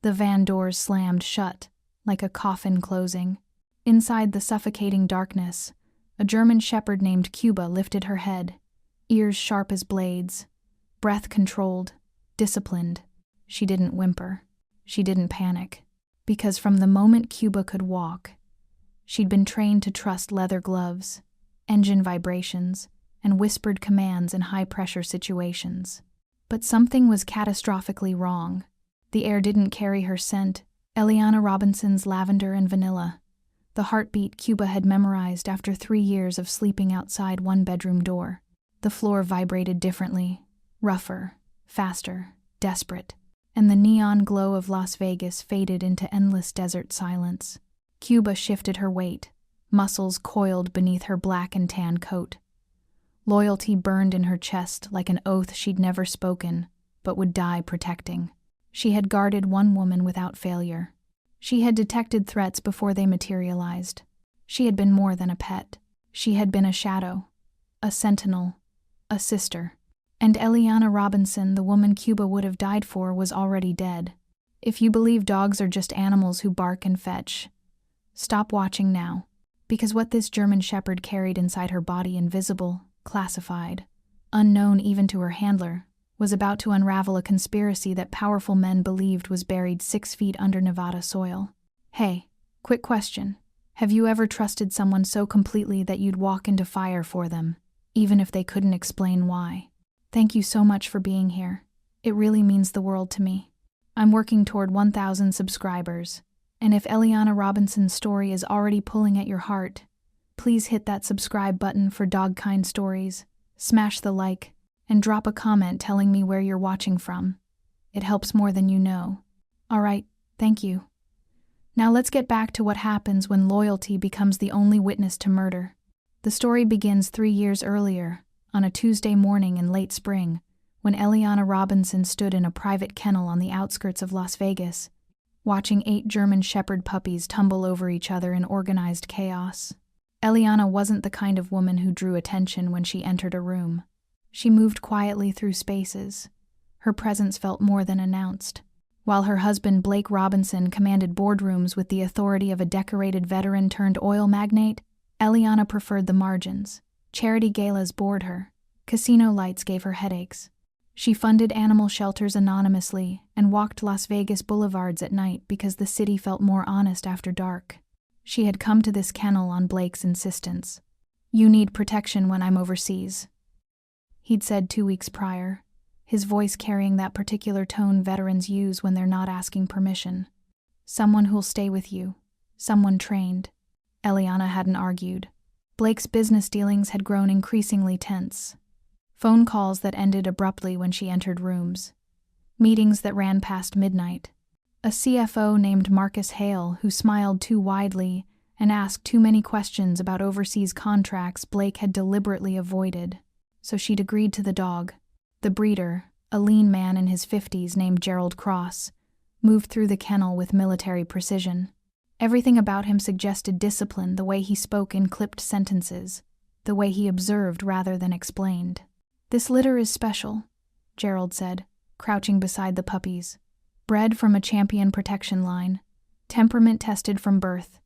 The van doors slammed shut, like a coffin closing. Inside the suffocating darkness, a German shepherd named Cuba lifted her head, ears sharp as blades, breath controlled, disciplined. She didn't whimper. She didn't panic. Because from the moment Cuba could walk, she'd been trained to trust leather gloves, engine vibrations, and whispered commands in high-pressure situations. But something was catastrophically wrong. The air didn't carry her scent, Eliana Robinson's lavender and vanilla, the heartbeat Cuba had memorized after 3 years of sleeping outside one bedroom door. The floor vibrated differently, rougher, faster, desperate, and the neon glow of Las Vegas faded into endless desert silence. Cuba shifted her weight, muscles coiled beneath her black and tan coat. Loyalty burned in her chest like an oath she'd never spoken, but would die protecting. She had guarded one woman without failure. She had detected threats before they materialized. She had been more than a pet. She had been a shadow, a sentinel, a sister. And Eliana Robinson, the woman Cuba would have died for, was already dead. If you believe dogs are just animals who bark and fetch, stop watching now. Because what this German shepherd carried inside her body, invisible, classified, unknown even to her handler, was about to unravel a conspiracy that powerful men believed was buried 6 feet under Nevada soil. Hey, quick question. Have you ever trusted someone so completely that you'd walk into fire for them, even if they couldn't explain why? Thank you so much for being here. It really means the world to me. I'm working toward 1,000 subscribers, and if Eliana Robinson's story is already pulling at your heart, please hit that subscribe button for Dog Kind Stories, smash the like, and drop a comment telling me where you're watching from. It helps more than you know. Alright, thank you. Now let's get back to what happens when loyalty becomes the only witness to murder. The story begins 3 years earlier, on a Tuesday morning in late spring, when Eliana Robinson stood in a private kennel on the outskirts of Las Vegas, watching 8 German shepherd puppies tumble over each other in organized chaos. Eliana wasn't the kind of woman who drew attention when she entered a room. She moved quietly through spaces. Her presence felt more than announced. While her husband Blake Robinson commanded boardrooms with the authority of a decorated veteran turned oil magnate, Eliana preferred the margins. Charity galas bored her. Casino lights gave her headaches. She funded animal shelters anonymously and walked Las Vegas boulevards at night because the city felt more honest after dark. She had come to this kennel on Blake's insistence. "You need protection when I'm overseas," he'd said 2 weeks prior, his voice carrying that particular tone veterans use when they're not asking permission. "Someone who'll stay with you. Someone trained." Eliana hadn't argued. Blake's business dealings had grown increasingly tense. Phone calls that ended abruptly when she entered rooms. Meetings that ran past midnight. A CFO named Marcus Hale who smiled too widely and asked too many questions about overseas contracts Blake had deliberately avoided. So she'd agreed to the dog. The breeder, a lean man in his 50s named Gerald Cross, moved through the kennel with military precision. Everything about him suggested discipline, the way he spoke in clipped sentences, the way he observed rather than explained. "This litter is special," Gerald said, crouching beside the puppies. "Bred from a champion protection line, temperament tested from birth,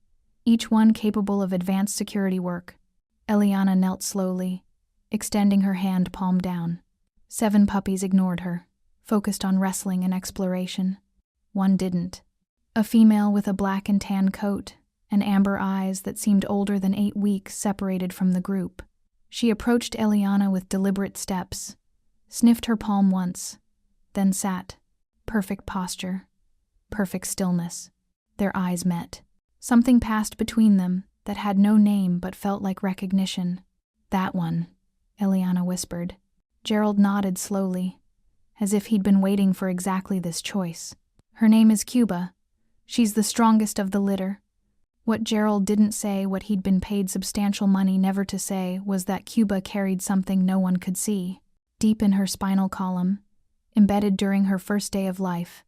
each one capable of advanced security work." Eliana knelt slowly, extending her hand palm down. 7 puppies ignored her, focused on wrestling and exploration. One didn't. A female with a black and tan coat and amber eyes that seemed older than 8 weeks separated from the group. She approached Eliana with deliberate steps, sniffed her palm once, then sat. Perfect posture, perfect stillness. Their eyes met. Something passed between them that had no name but felt like recognition. "That one," Eliana whispered. Gerald nodded slowly, as if he'd been waiting for exactly this choice. "Her name is Cuba. She's the strongest of the litter." What Gerald didn't say, what he'd been paid substantial money never to say, was that Cuba carried something no one could see. Deep in her spinal column, embedded during her first day of life,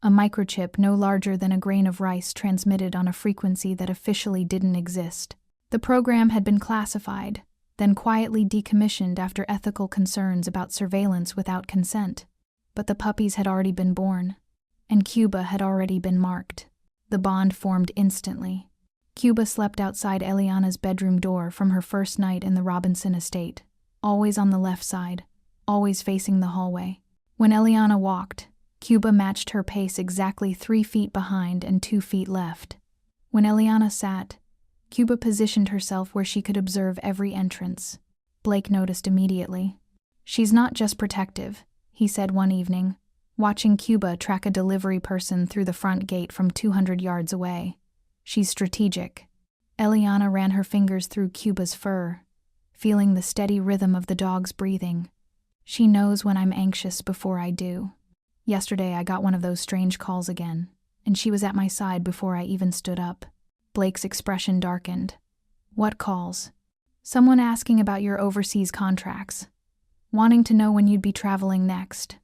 a microchip no larger than a grain of rice transmitted on a frequency that officially didn't exist. The program had been classified, then quietly decommissioned after ethical concerns about surveillance without consent. But the puppies had already been born. and Cuba had already been marked. The bond formed instantly. Cuba slept outside Eliana's bedroom door from her first night in the Robinson estate, always on the left side, always facing the hallway. When Eliana walked, Cuba matched her pace exactly 3 feet behind and 2 feet left. When Eliana sat, Cuba positioned herself where she could observe every entrance. Blake noticed immediately. "She's not just protective," he said one evening, watching Cuba track a delivery person through the front gate from 200 yards away. "She's strategic." Eliana ran her fingers through Cuba's fur, feeling the steady rhythm of the dog's breathing. "She knows when I'm anxious before I do. Yesterday I got one of those strange calls again, and she was at my side before I even stood up." Blake's expression darkened. "What calls?" "Someone asking about your overseas contracts, wanting to know when you'd be traveling next."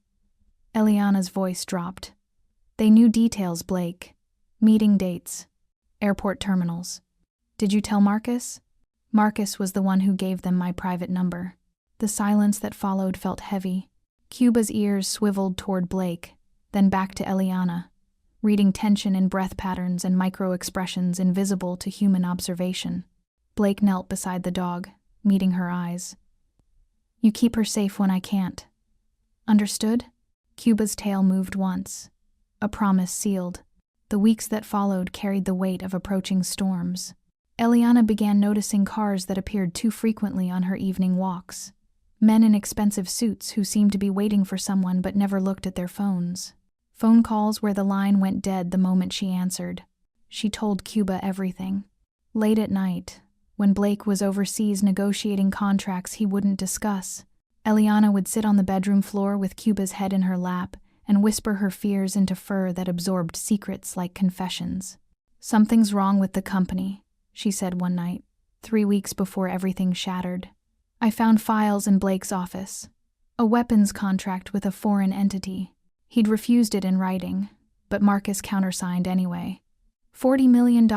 Eliana's voice dropped. "They knew details, Blake. Meeting dates. Airport terminals. Did you tell Marcus?" "Marcus was the one who gave them my private number." The silence that followed felt heavy. Cuba's ears swiveled toward Blake, then back to Eliana, reading tension in breath patterns and micro-expressions invisible to human observation. Blake knelt beside the dog, meeting her eyes. "You keep her safe when I can't. Understood?" Cuba's tail moved once, a promise sealed. The weeks that followed carried the weight of approaching storms. Eliana began noticing cars that appeared too frequently on her evening walks. Men in expensive suits who seemed to be waiting for someone but never looked at their phones. Phone calls where the line went dead the moment she answered. She told Cuba everything. Late at night, when Blake was overseas negotiating contracts he wouldn't discuss, Eliana would sit on the bedroom floor with Cuba's head in her lap and whisper her fears into fur that absorbed secrets like confessions. "Something's wrong with the company," she said one night, 3 weeks before everything shattered. "I found files in Blake's office. A weapons contract with a foreign entity. He'd refused it in writing, but Marcus countersigned anyway. $40 million,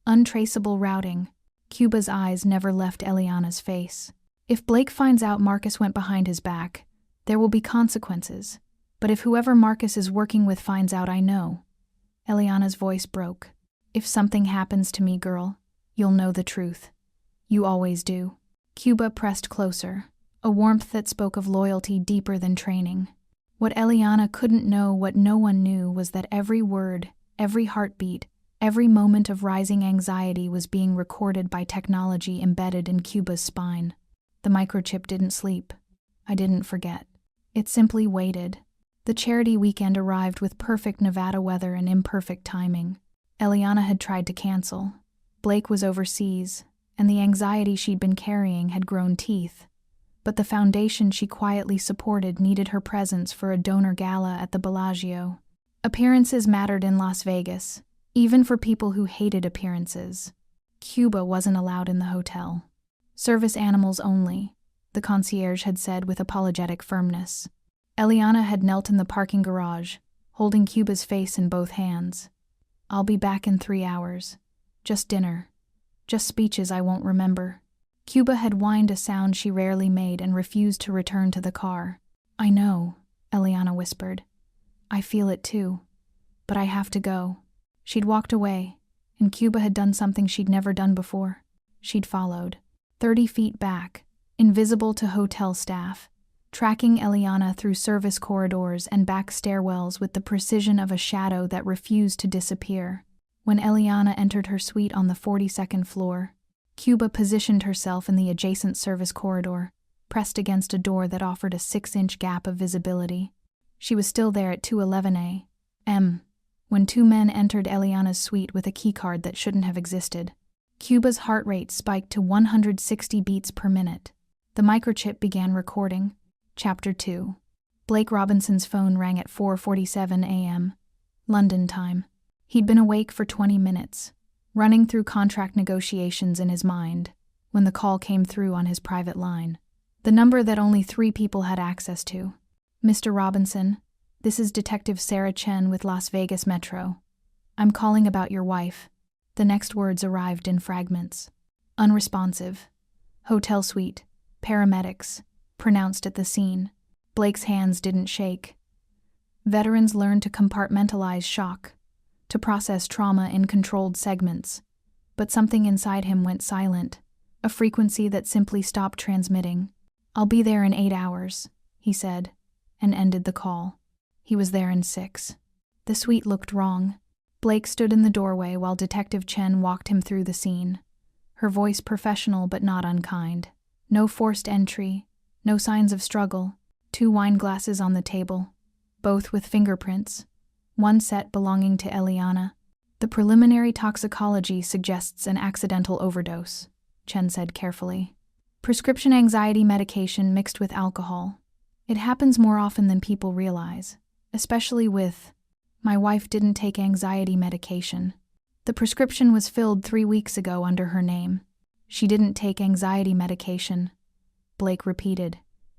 untraceable routing." Cuba's eyes never left Eliana's face. "If Blake finds out Marcus went behind his back, there will be consequences. But if whoever Marcus is working with finds out, I know." Eliana's voice broke. "If something happens to me, girl, you'll know the truth. You always do." Cuba pressed closer, a warmth that spoke of loyalty deeper than training. What Eliana couldn't know, what no one knew, was that every word, every heartbeat, every moment of rising anxiety was being recorded by technology embedded in Cuba's spine. The microchip didn't sleep. I didn't forget. It simply waited. The charity weekend arrived with perfect Nevada weather and imperfect timing. Eliana had tried to cancel. Blake was overseas, and the anxiety she'd been carrying had grown teeth. But the foundation she quietly supported needed her presence for a donor gala at the Bellagio. Appearances mattered in Las Vegas, even for people who hated appearances. Cuba wasn't allowed in the hotel. "Service animals only," the concierge had said with apologetic firmness. Eliana had knelt in the parking garage, holding Cuba's face in both hands. "I'll be back in 3 hours. Just dinner. Just speeches I won't remember." Cuba had whined a sound she rarely made and refused to return to the car. "I know," Eliana whispered. "I feel it too. But I have to go." She'd walked away, and Cuba had done something she'd never done before. She'd followed, 30 feet back, invisible to hotel staff, tracking Eliana through service corridors and back stairwells with the precision of a shadow that refused to disappear. When Eliana entered her suite on the 42nd floor, Cuba positioned herself in the adjacent service corridor, pressed against a door that offered a 6-inch gap of visibility. She was still there at 211 a.m. when 2 men entered Eliana's suite with a keycard that shouldn't have existed. Cuba's heart rate spiked to 160 beats per minute. The microchip began recording. Chapter 2. Blake Robinson's phone rang at 4:47 a.m. London time. He'd been awake for 20 minutes, running through contract negotiations in his mind, when the call came through on his private line. The number that only 3 people had access to. "Mr. Robinson, this is Detective Sarah Chen with Las Vegas Metro. I'm calling about your wife." The next words arrived in fragments. "Unresponsive. Hotel suite. Paramedics. Pronounced at the scene." Blake's hands didn't shake. Veterans learn to compartmentalize shock, to process trauma in controlled segments. But something inside him went silent, a frequency that simply stopped transmitting. "I'll be there in 8 hours," he said, and ended the call. He was there in 6. The suite looked wrong. Blake stood in the doorway while Detective Chen walked him through the scene, her voice professional but not unkind. No forced entry, no signs of struggle. 2 wine glasses on the table, both with fingerprints, one set belonging to Eliana. "The preliminary toxicology suggests an accidental overdose," Chen said carefully. "Prescription anxiety medication mixed with alcohol. It happens more often than people realize, especially with... My wife didn't take anxiety medication. The prescription was filled 3 weeks ago under her name. She didn't take anxiety medication," Blake repeated,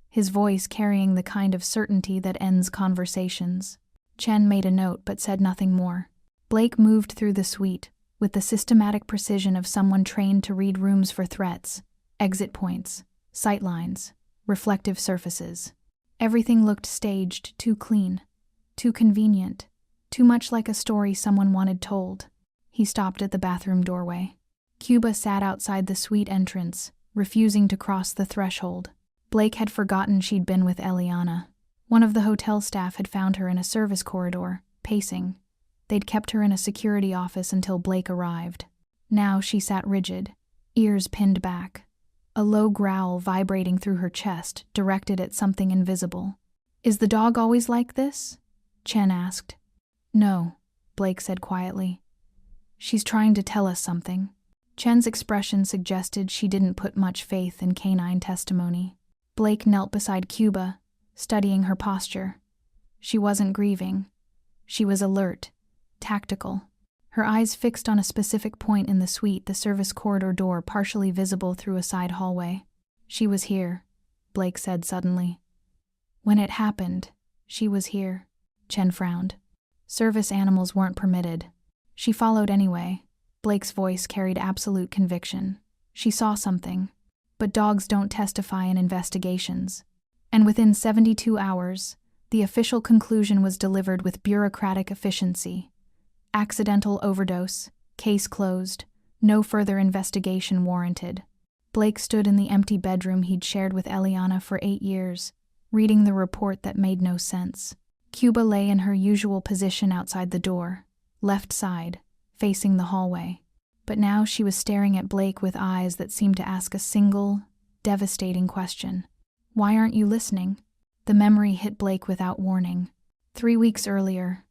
his voice carrying the kind of certainty that ends conversations. Chen made a note but said nothing more. Blake moved through the suite with the systematic precision of someone trained to read rooms for threats, exit points, sightlines, reflective surfaces. Everything looked staged, too clean, too convenient, too much like a story someone wanted told. He stopped at the bathroom doorway. Cuba sat outside the suite entrance, refusing to cross the threshold. Blake had forgotten she'd been with Eliana. One of the hotel staff had found her in a service corridor, pacing. They'd kept her in a security office until Blake arrived. Now she sat rigid, ears pinned back, a low growl vibrating through her chest, directed at something invisible. "Is the dog always like this?" Chen asked. "No," Blake said quietly. "She's trying to tell us something." Chen's expression suggested she didn't put much faith in canine testimony. Blake knelt beside Cuba, studying her posture. She wasn't grieving. She was alert, tactical, her eyes fixed on a specific point in the suite, the service corridor door partially visible through a side hallway. "She was here," Blake said suddenly. "When it happened, she was here." Chen frowned. "Service animals weren't permitted." "She followed anyway." Blake's voice carried absolute conviction. "She saw something. But dogs don't testify in investigations." And within 72 hours, the official conclusion was delivered with bureaucratic efficiency. Accidental overdose, case closed, no further investigation warranted. Blake stood in the empty bedroom he'd shared with Eliana for 8 years, reading the report that made no sense. Cuba lay in her usual position outside the door, left side, facing the hallway. But now she was staring at Blake with eyes that seemed to ask a single, devastating question. "Why aren't you listening?" The memory hit Blake without warning. 3 weeks earlier,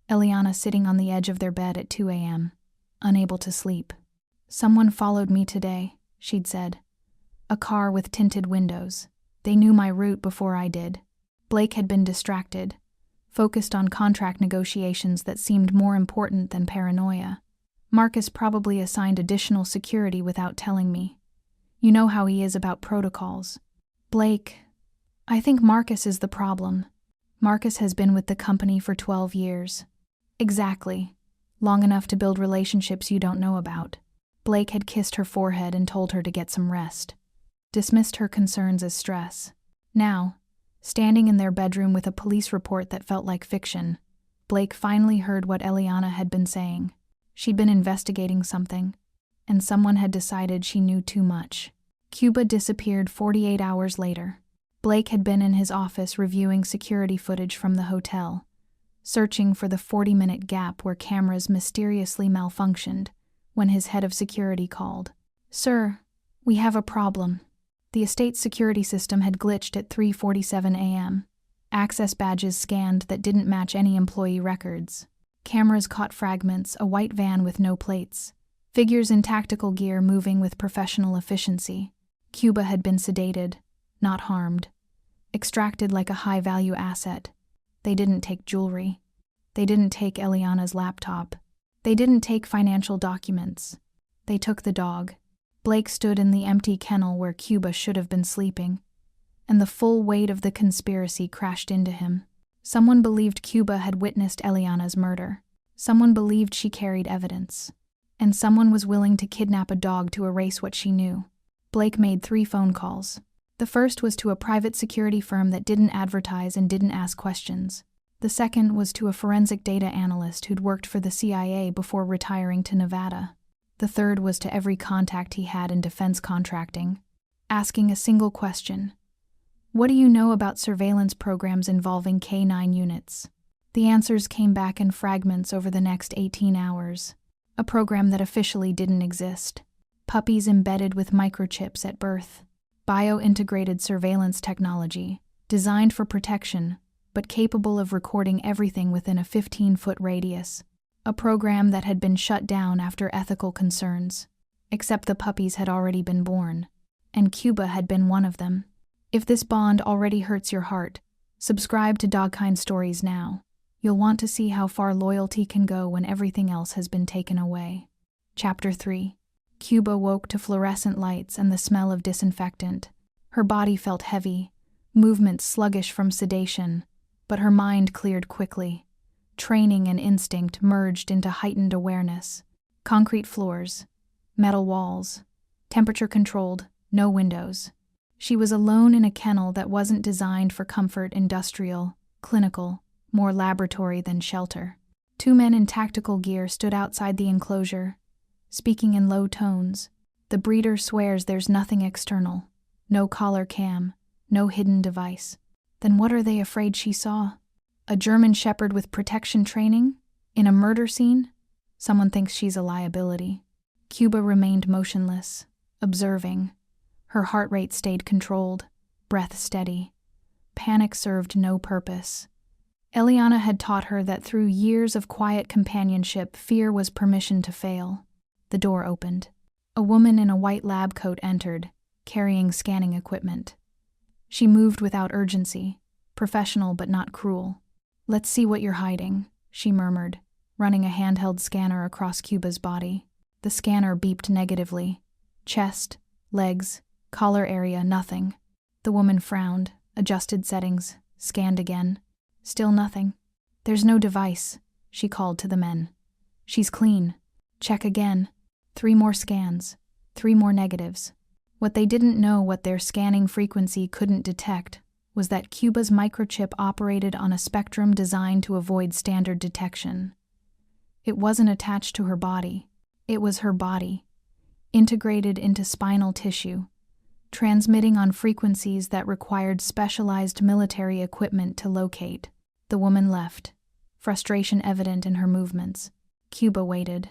Eliana sitting on the edge of their bed at 2 a.m., unable to sleep. "Someone followed me today," she'd said. "A car with tinted windows. They knew my route before I did." Blake had been distracted, focused on contract negotiations that seemed more important than paranoia. "Marcus probably assigned additional security without telling me. You know how he is about protocols." "Blake, I think Marcus is the problem. Marcus has been with the company for 12 years. Exactly. Long enough to build relationships you don't know about." Blake had kissed her forehead and told her to get some rest. Dismissed her concerns as stress. Now, standing in their bedroom with a police report that felt like fiction, Blake finally heard what Eliana had been saying. She'd been investigating something, and someone had decided she knew too much. Cuba disappeared 48 hours later. Blake had been in his office reviewing security footage from the hotel, searching for the 40-minute gap where cameras mysteriously malfunctioned when his head of security called. "Sir, we have a problem." The estate's security system had glitched at 3:47 a.m. Access badges scanned that didn't match any employee records. Cameras caught fragments, a white van with no plates. Figures in tactical gear moving with professional efficiency. Cuba had been sedated, not harmed. Extracted like a high-value asset. They didn't take jewelry. They didn't take Eliana's laptop. They didn't take financial documents. They took the dog. Blake stood in the empty kennel where Cuba should have been sleeping, and the full weight of the conspiracy crashed into him. Someone believed Cuba had witnessed Eliana's murder. Someone believed she carried evidence. And someone was willing to kidnap a dog to erase what she knew. Blake made 3 phone calls. The first was to a private security firm that didn't advertise and didn't ask questions. The second was to a forensic data analyst who'd worked for the CIA before retiring to Nevada. The third was to every contact he had in defense contracting, asking a single question: "What do you know about surveillance programs involving K9 units?" The answers came back in fragments over the next 18 hours. A program that officially didn't exist. Puppies embedded with microchips at birth. Bio-integrated surveillance technology, designed for protection, but capable of recording everything within a 15-foot radius. A program that had been shut down after ethical concerns. Except the puppies had already been born, and Cuba had been one of them. If this bond already hurts your heart, subscribe to Dogkind Stories now. You'll want to see how far loyalty can go when everything else has been taken away. Chapter 3. Cuba woke to fluorescent lights and the smell of disinfectant. Her body felt heavy, movements sluggish from sedation, but her mind cleared quickly. Training and instinct merged into heightened awareness. Concrete floors, metal walls, temperature-controlled, no windows. She was alone in a kennel that wasn't designed for comfort, industrial, clinical, more laboratory than shelter. 2 men in tactical gear stood outside the enclosure, speaking in low tones. The breeder swears there's nothing external, no collar cam, no hidden device. Then what are they afraid she saw? A German shepherd with protection training? In a murder scene? Someone thinks she's a liability. Cuba remained motionless, observing. Her heart rate stayed controlled, breath steady. Panic served no purpose. Eliana had taught her that through years of quiet companionship, fear was permission to fail. The door opened. A woman in a white lab coat entered, carrying scanning equipment. She moved without urgency, professional but not cruel. "Let's see what you're hiding," she murmured, running a handheld scanner across Cuba's body. The scanner beeped negatively. Chest, legs, collar area, nothing. The woman frowned, adjusted settings, scanned again. Still nothing. "There's no device," she called to the men. "She's clean. Check again." 3 more scans, 3 more negatives. What they didn't know, what their scanning frequency couldn't detect, was that Cuba's microchip operated on a spectrum designed to avoid standard detection. It wasn't attached to her body. It was her body, integrated into spinal tissue, transmitting on frequencies that required specialized military equipment to locate. The woman left, frustration evident in her movements. Cuba waited.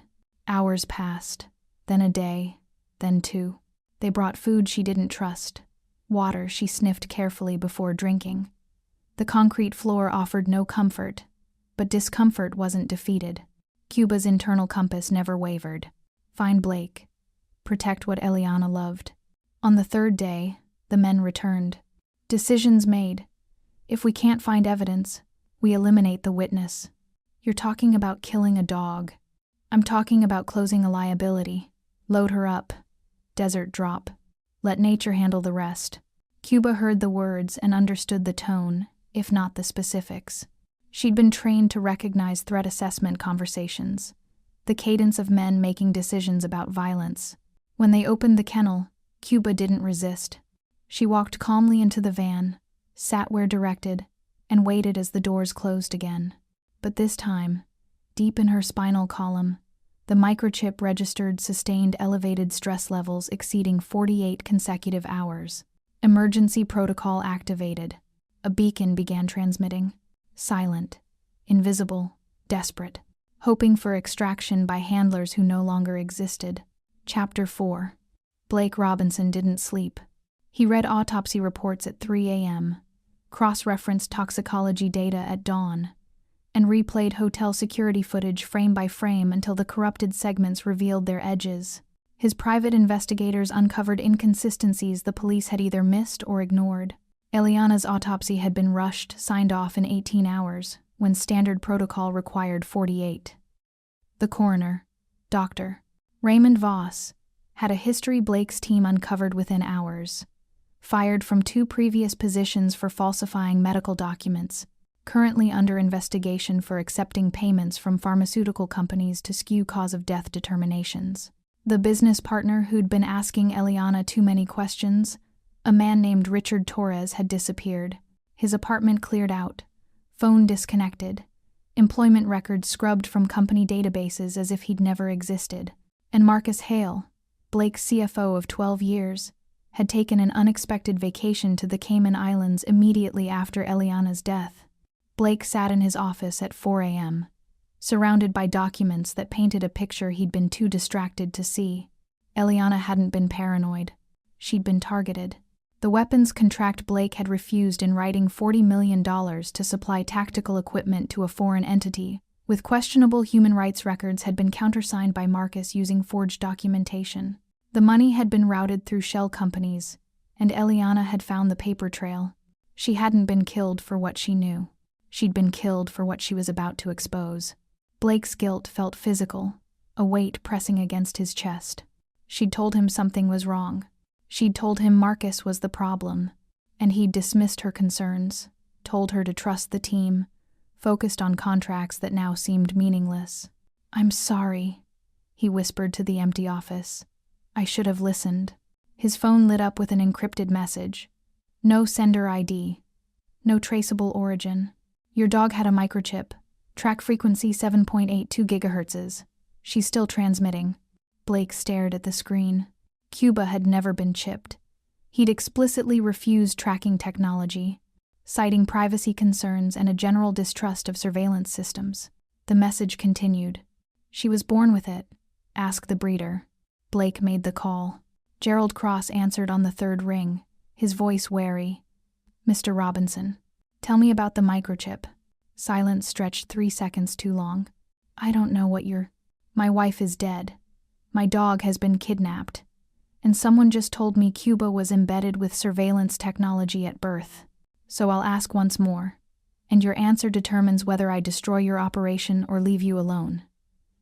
Hours passed, then a day, then 2. They brought food she didn't trust, water she sniffed carefully before drinking. The concrete floor offered no comfort, but discomfort wasn't defeated. Cuba's internal compass never wavered. Find Blake. Protect what Eliana loved. On the 3rd day, the men returned. Decisions made. If we can't find evidence, we eliminate the witness. "You're talking about killing a dog." "I'm talking about closing a liability. Load her up. Desert drop. Let nature handle the rest." Cuba heard the words and understood the tone, if not the specifics. She'd been trained to recognize threat assessment conversations, the cadence of men making decisions about violence. When they opened the kennel, Cuba didn't resist. She walked calmly into the van, sat where directed, and waited as the doors closed again. But this time, deep in her spinal column, the microchip registered sustained elevated stress levels exceeding 48 consecutive hours. Emergency protocol activated. A beacon began transmitting. Silent, invisible, desperate, hoping for extraction by handlers who no longer existed. Chapter 4. Blake Robinson didn't sleep. He read autopsy reports at 3 a.m., cross-referenced toxicology data at dawn, and replayed hotel security footage frame by frame until the corrupted segments revealed their edges. His private investigators uncovered inconsistencies the police had either missed or ignored. Eliana's autopsy had been rushed, signed off in 18 hours, when standard protocol required 48. The coroner, Dr. Raymond Voss, had a history Blake's team uncovered within hours. Fired from 2 previous positions for falsifying medical documents, currently under investigation for accepting payments from pharmaceutical companies to skew cause-of-death determinations. The business partner who'd been asking Eliana too many questions, a man named Richard Torres, had disappeared. His apartment cleared out, Phone disconnected. Employment records scrubbed from company databases as if he'd never existed. And Marcus Hale, Blake's CFO of 12 years, had taken an unexpected vacation to the Cayman Islands immediately after Eliana's death. Blake sat in his office at 4 a.m., surrounded by documents that painted a picture he'd been too distracted to see. Eliana hadn't been paranoid. She'd been targeted. The weapons contract Blake had refused in writing $40 million to supply tactical equipment to a foreign entity, with questionable human rights records, had been countersigned by Marcus using forged documentation. The money had been routed through shell companies, and Eliana had found the paper trail. She hadn't been killed for what she knew. She'd been killed for what she was about to expose. Blake's guilt felt physical, a weight pressing against his chest. She'd told him something was wrong. She'd told him Marcus was the problem, and he'd dismissed her concerns, told her to trust the team, focused on contracts that now seemed meaningless. "I'm sorry," he whispered to the empty office. "I should have listened." His phone lit up with an encrypted message. No sender ID. No traceable origin. "Your dog had a microchip. Track frequency 7.82 gigahertzes. She's still transmitting." Blake stared at the screen. Cuba had never been chipped. He'd explicitly refused tracking technology, citing privacy concerns and a general distrust of surveillance systems. The message continued. "She was born with it. Ask the breeder." Blake made the call. Gerald Cross answered on the third ring, his voice wary. "Mr. Robinson, tell me about the microchip." Silence stretched 3 seconds too long. "I don't know what you're—" "My wife is dead. My dog has been kidnapped. And someone just told me Cuba was embedded with surveillance technology at birth. So I'll ask once more, and your answer determines whether I destroy your operation or leave you alone.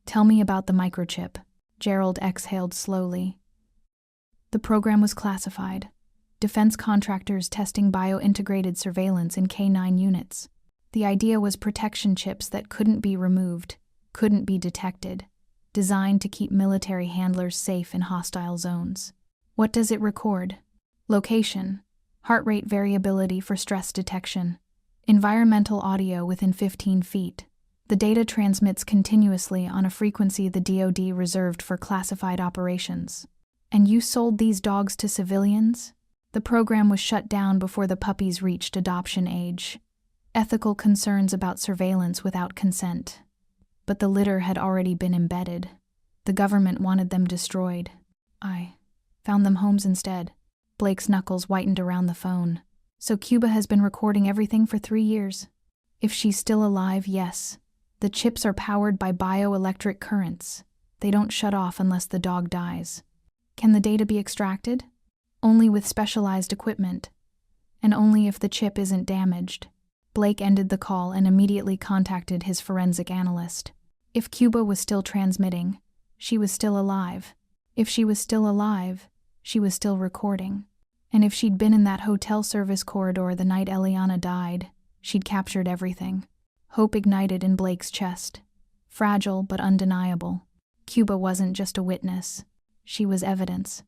Tell me about the microchip." Gerald exhaled slowly. The program was classified. Defense contractors testing bio-integrated surveillance in K9 units. The idea was protection chips that couldn't be removed, couldn't be detected, designed to keep military handlers safe in hostile zones. What does it record? Location, heart rate variability for stress detection, environmental audio within 15 feet. The data transmits continuously on a frequency the DoD reserved for classified operations. And you sold these dogs to civilians? The program was shut down before the puppies reached adoption age. Ethical concerns about surveillance without consent. But the litter had already been embedded. The government wanted them destroyed. I found them homes instead. Blake's knuckles whitened around the phone. So Cuba has been recording everything for 3 years. If she's still alive, yes. The chips are powered by bioelectric currents. They don't shut off unless the dog dies. Can the data be extracted? Only with specialized equipment. And only if the chip isn't damaged. Blake ended the call and immediately contacted his forensic analyst. If Cuba was still transmitting, she was still alive. If she was still alive, she was still recording. And if she'd been in that hotel service corridor the night Eliana died, she'd captured everything. Hope ignited in Blake's chest. Fragile but undeniable. Cuba wasn't just a witness. She was evidence.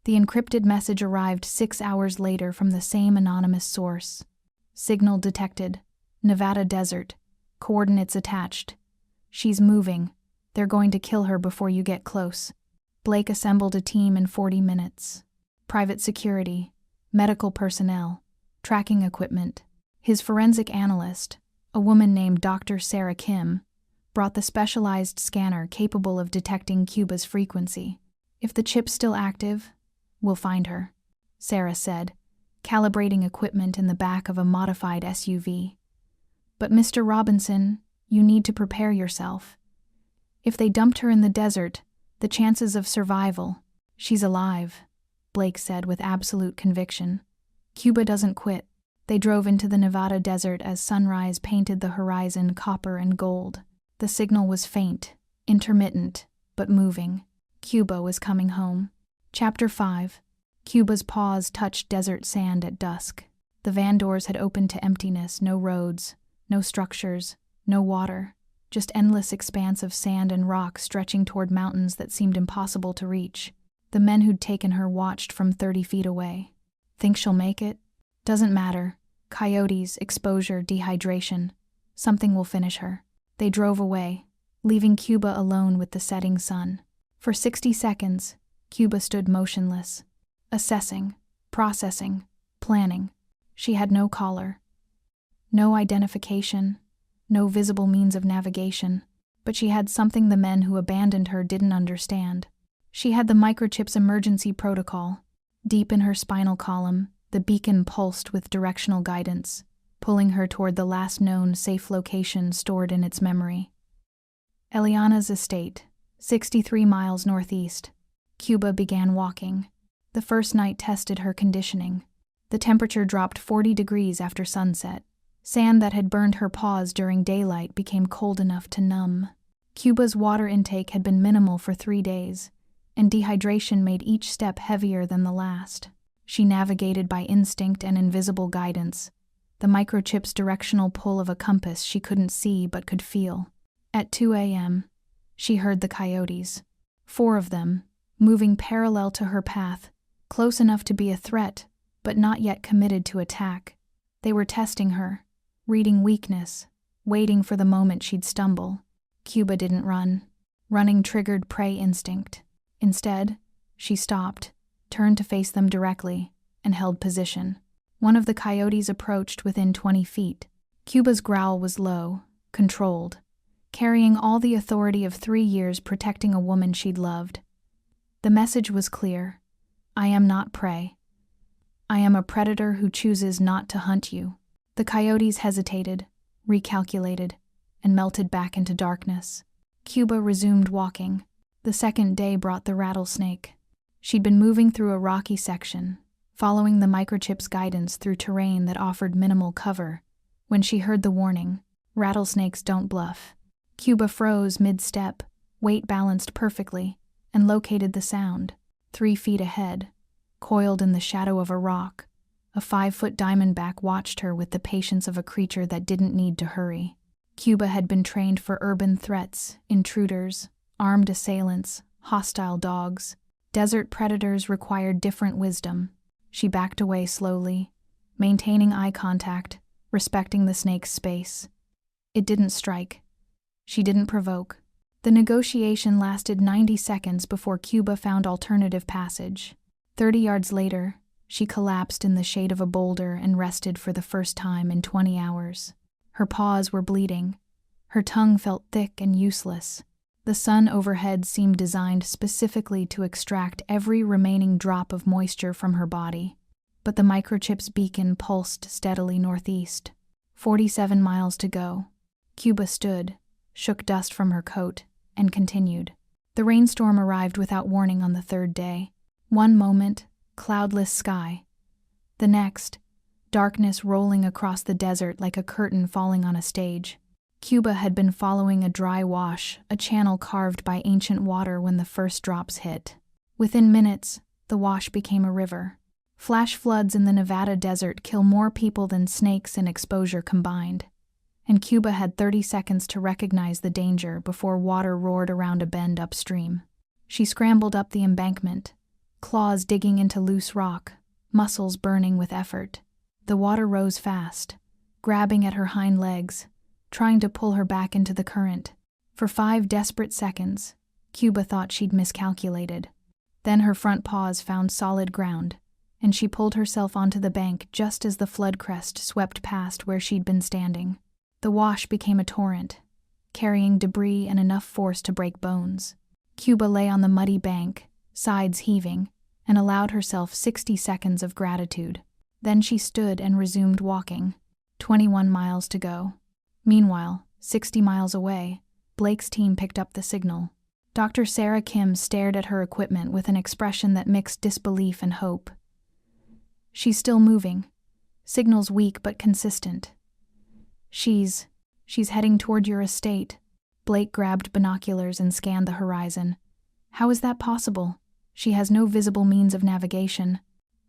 The encrypted message arrived 6 hours later from the same anonymous source. Signal detected. Nevada desert. Coordinates attached. She's moving. They're going to kill her before you get close. Blake assembled a team in 40 minutes. Private security, medical personnel, tracking equipment. His forensic analyst, a woman named Dr. Sarah Kim, brought the specialized scanner capable of detecting Cuba's frequency. "If the chip's still active, we'll find her," Sarah said, calibrating equipment in the back of a modified SUV. "But Mr. Robinson, you need to prepare yourself. If they dumped her in the desert, the chances of survival—" "She's alive," Blake said with absolute conviction. "Cuba doesn't quit." They drove into the Nevada desert as sunrise painted the horizon copper and gold. The signal was faint, intermittent, but moving. Cuba was coming home. Chapter 5. Cuba's paws touched desert sand at dusk. The van doors had opened to emptiness, no roads, no structures, no water, just endless expanse of sand and rock stretching toward mountains that seemed impossible to reach. The men who'd taken her watched from 30 feet away. "Think she'll make it?" "Doesn't matter. Coyotes, exposure, dehydration. Something will finish her. They drove away, leaving Cuba alone with the setting sun. For 60 seconds, Cuba stood motionless, assessing, processing, planning. She had no caller, no identification, no visible means of navigation, but she had something the men who abandoned her didn't understand. She had the microchip's emergency protocol. Deep in her spinal column, the beacon pulsed with directional guidance, pulling her toward the last known safe location stored in its memory. Eliana's estate, 63 miles northeast. Cuba began walking. The first night tested her conditioning. The temperature dropped 40 degrees after sunset. Sand that had burned her paws during daylight became cold enough to numb. Cuba's water intake had been minimal for 3 days, and dehydration made each step heavier than the last. She navigated by instinct and invisible guidance, the microchip's directional pull of a compass she couldn't see but could feel. At 2 a.m., she heard the coyotes. 4 of them, moving parallel to her path, close enough to be a threat, but not yet committed to attack. They were testing her, reading weakness, waiting for the moment she'd stumble. Cuba didn't run. Running triggered prey instinct. Instead, she stopped, turned to face them directly, and held position. One of the coyotes approached within 20 feet. Cuba's growl was low, controlled, carrying all the authority of 3 years protecting a woman she'd loved. The message was clear. I am not prey. I am a predator who chooses not to hunt you. The coyotes hesitated, recalculated, and melted back into darkness. Cuba resumed walking. The second day brought the rattlesnake. She'd been moving through a rocky section, following the microchip's guidance through terrain that offered minimal cover, when she heard the warning, rattlesnakes don't bluff. Cuba froze mid-step, weight balanced perfectly, and located the sound. 3 feet ahead, coiled in the shadow of a rock, a 5-foot diamondback watched her with the patience of a creature that didn't need to hurry. Cuba had been trained for urban threats, intruders, armed assailants, hostile dogs. Desert predators required different wisdom. She backed away slowly, maintaining eye contact, respecting the snake's space. It didn't strike. She didn't provoke. The negotiation lasted 90 seconds before Cuba found alternative passage. 30 yards later, she collapsed in the shade of a boulder and rested for the first time in 20 hours. Her paws were bleeding. Her tongue felt thick and useless. The sun overhead seemed designed specifically to extract every remaining drop of moisture from her body. But the microchip's beacon pulsed steadily northeast. 47 miles to go. Cuba stood, shook dust from her coat, and continued. The rainstorm arrived without warning on the 3rd day. One moment, cloudless sky. The next, darkness rolling across the desert like a curtain falling on a stage. Cuba had been following a dry wash, a channel carved by ancient water when the first drops hit. Within minutes, the wash became a river. Flash floods in the Nevada desert kill more people than snakes and exposure combined. And Cuba had 30 seconds to recognize the danger before water roared around a bend upstream. She scrambled up the embankment, claws digging into loose rock, muscles burning with effort. The water rose fast, grabbing at her hind legs, trying to pull her back into the current. For 5 desperate seconds, Cuba thought she'd miscalculated. Then her front paws found solid ground, and she pulled herself onto the bank just as the flood crest swept past where she'd been standing. The wash became a torrent, carrying debris and enough force to break bones. Cuba lay on the muddy bank, sides heaving, and allowed herself 60 seconds of gratitude. Then she stood and resumed walking. 21 miles to go. Meanwhile, 60 miles away, Blake's team picked up the signal. Dr. Sarah Kim stared at her equipment with an expression that mixed disbelief and hope. She's still moving. Signals weak but consistent. She's heading toward your estate. Blake grabbed binoculars and scanned the horizon. How is that possible? She has no visible means of navigation.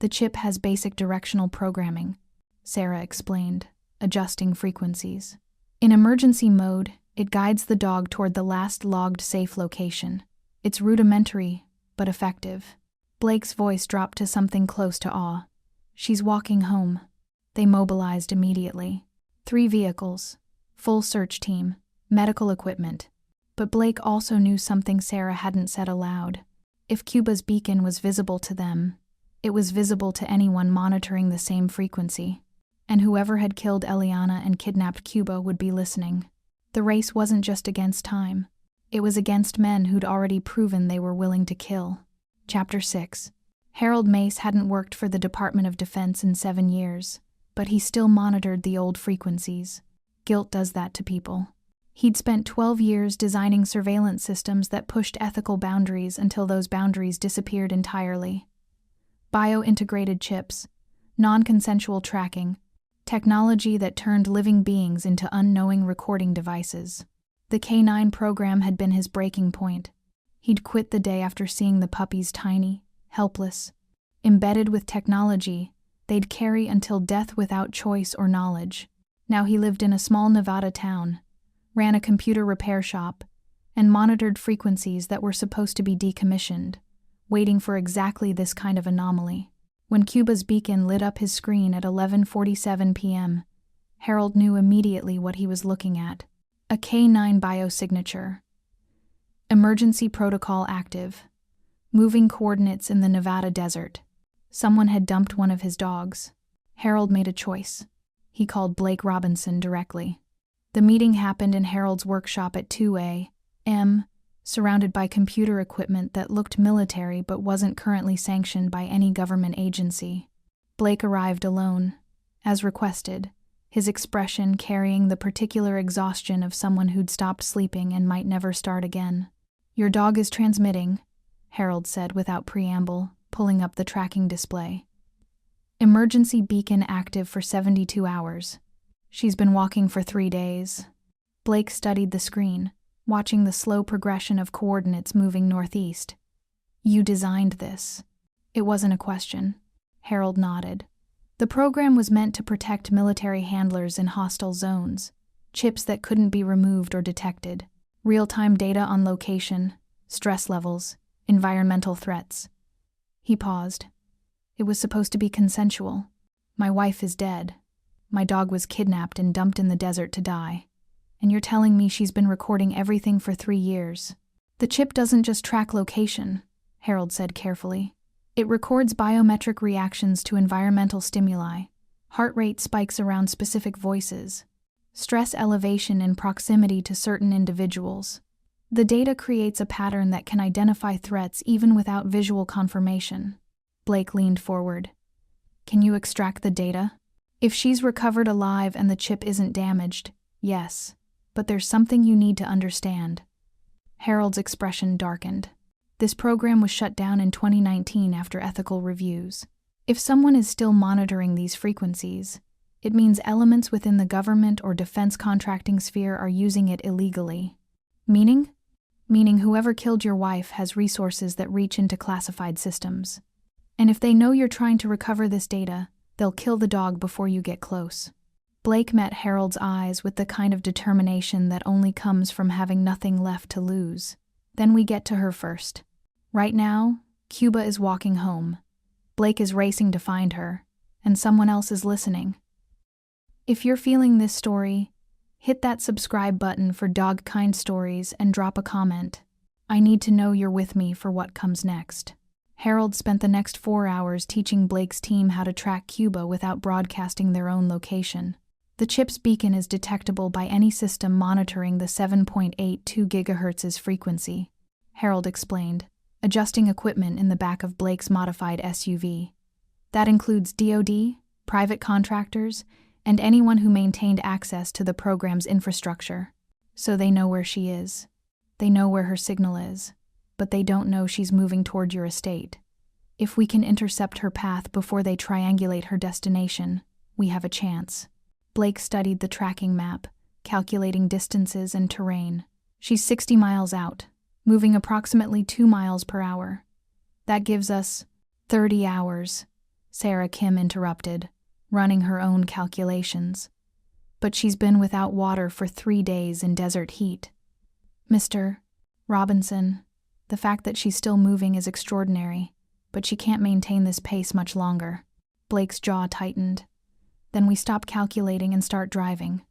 The chip has basic directional programming, Sarah explained, adjusting frequencies. In emergency mode, it guides the dog toward the last logged safe location. It's rudimentary, but effective. Blake's voice dropped to something close to awe. She's walking home. They mobilized immediately. 3 vehicles, full search team, medical equipment. But Blake also knew something Sarah hadn't said aloud. If Cuba's beacon was visible to them, it was visible to anyone monitoring the same frequency. And whoever had killed Eliana and kidnapped Cuba would be listening. The race wasn't just against time. It was against men who'd already proven they were willing to kill. Chapter 6. Harold Mace hadn't worked for the Department of Defense in 7 years, but he still monitored the old frequencies. Guilt does that to people. He'd spent 12 years designing surveillance systems that pushed ethical boundaries until those boundaries disappeared entirely. Bio-integrated chips, non-consensual tracking, technology that turned living beings into unknowing recording devices. The K9 program had been his breaking point. He'd quit the day after seeing the puppies tiny, helpless. Embedded with technology, they'd carry until death without choice or knowledge. Now he lived in a small Nevada town, ran a computer repair shop, and monitored frequencies that were supposed to be decommissioned, waiting for exactly this kind of anomaly. When Cuba's beacon lit up his screen at 11:47 p.m., Harold knew immediately what he was looking at. A K9 biosignature. Emergency protocol active. Moving coordinates in the Nevada desert. Someone had dumped one of his dogs. Harold made a choice. He called Blake Robinson directly. The meeting happened in Harold's workshop at 2 a.m., surrounded by computer equipment that looked military but wasn't currently sanctioned by any government agency. Blake arrived alone, as requested, his expression carrying the particular exhaustion of someone who'd stopped sleeping and might never start again. "Your dog is transmitting," Harold said without preamble, pulling up the tracking display. "Emergency beacon active for 72 hours. She's been walking for 3 days. Blake studied the screen, watching the slow progression of coordinates moving northeast. "You designed this." It wasn't a question. Harold nodded. The program was meant to protect military handlers in hostile zones, chips that couldn't be removed or detected, real-time data on location, stress levels, environmental threats. He paused. "It was supposed to be consensual. My wife is dead. My dog was kidnapped and dumped in the desert to die. And you're telling me she's been recording everything for 3 years. "The chip doesn't just track location," Harold said carefully. "It records biometric reactions to environmental stimuli, heart rate spikes around specific voices, stress elevation in proximity to certain individuals. The data creates a pattern that can identify threats even without visual confirmation." Blake leaned forward. "Can you extract the data?" "If she's recovered alive and the chip isn't damaged, yes. But there's something you need to understand." Harold's expression darkened. This program was shut down in 2019 after ethical reviews. If someone is still monitoring these frequencies, it means elements within the government or defense contracting sphere are using it illegally. Meaning? Meaning whoever killed your wife has resources that reach into classified systems. And if they know you're trying to recover this data, they'll kill the dog before you get close. Blake met Harold's eyes with the kind of determination that only comes from having nothing left to lose. "Then we get to her first. Right now, Cuba is walking home. Blake is racing to find her, and someone else is listening. If you're feeling this story, hit that subscribe button for dog kind stories and drop a comment. I need to know you're with me for what comes next." Harold spent the next 4 hours teaching Blake's team how to track Cuba without broadcasting their own location. The chip's beacon is detectable by any system monitoring the 7.82 GHz frequency, Harold explained, adjusting equipment in the back of Blake's modified SUV. That includes DoD, private contractors, and anyone who maintained access to the program's infrastructure. So they know where she is. They know where her signal is, but they don't know she's moving toward your estate. If we can intercept her path before they triangulate her destination, we have a chance. Blake studied the tracking map, calculating distances and terrain. She's 60 miles out, moving approximately 2 miles per hour. That gives us 30 hours, Sarah Kim interrupted, running her own calculations. But she's been without water for 3 days in desert heat. "Mr. Robinson, the fact that she's still moving is extraordinary, but she can't maintain this pace much longer." Blake's jaw tightened. "Then we stop calculating and start driving."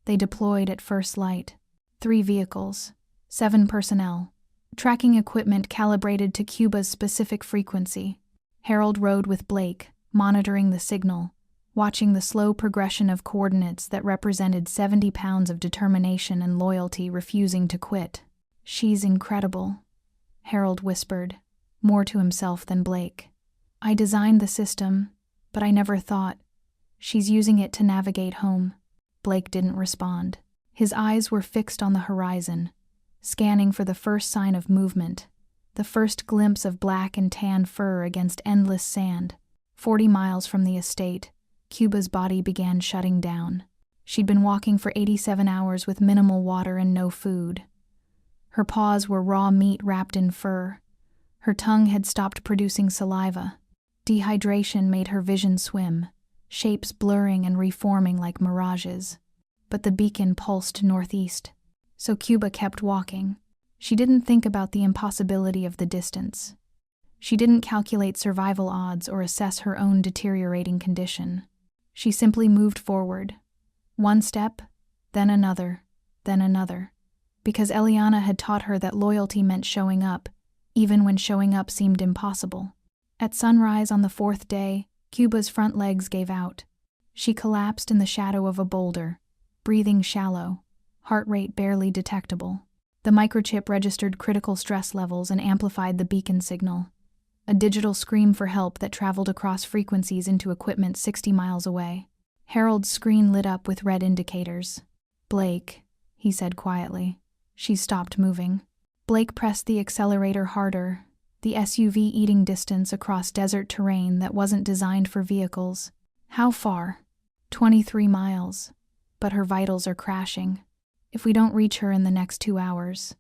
They deployed at first light. 3 vehicles, 7 personnel, tracking equipment calibrated to Cuba's specific frequency. Harold rode with Blake, monitoring the signal, watching the slow progression of coordinates that represented 70 pounds of determination and loyalty refusing to quit. "She's incredible," Harold whispered, more to himself than Blake. "I designed the system, but I never thought. She's using it to navigate home." Blake didn't respond. His eyes were fixed on the horizon, scanning for the first sign of movement, the first glimpse of black and tan fur against endless sand. 40 miles from the estate, Cuba's body began shutting down. She'd been walking for 87 hours with minimal water and no food. Her paws were raw meat wrapped in fur. Her tongue had stopped producing saliva. Dehydration made her vision swim, shapes blurring and reforming like mirages. But the beacon pulsed northeast, so Cuba kept walking. She didn't think about the impossibility of the distance. She didn't calculate survival odds or assess her own deteriorating condition. She simply moved forward. One step, then another, because Eliana had taught her that loyalty meant showing up, even when showing up seemed impossible. At sunrise on the 4th day, Cuba's front legs gave out. She collapsed in the shadow of a boulder, breathing shallow, heart rate barely detectable. The microchip registered critical stress levels and amplified the beacon signal, a digital scream for help that traveled across frequencies into equipment 60 miles away. Harold's screen lit up with red indicators. "Blake," he said quietly. She stopped moving. Blake pressed the accelerator harder, the SUV eating distance across desert terrain that wasn't designed for vehicles. "How far?" 23 miles. "But her vitals are crashing. If we don't reach her in the next 2 hours."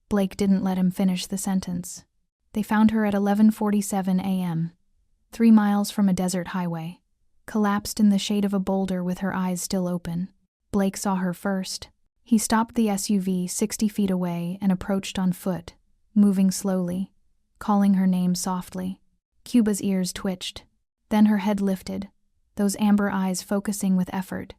Blake didn't let him finish the sentence. They found her at 11:47 a.m., 3 miles from a desert highway, collapsed in the shade of a boulder with her eyes still open. Blake saw her first. He stopped the SUV 60 feet away and approached on foot, moving slowly, calling her name softly. Cuba's ears twitched. Then her head lifted, those amber eyes focusing with effort,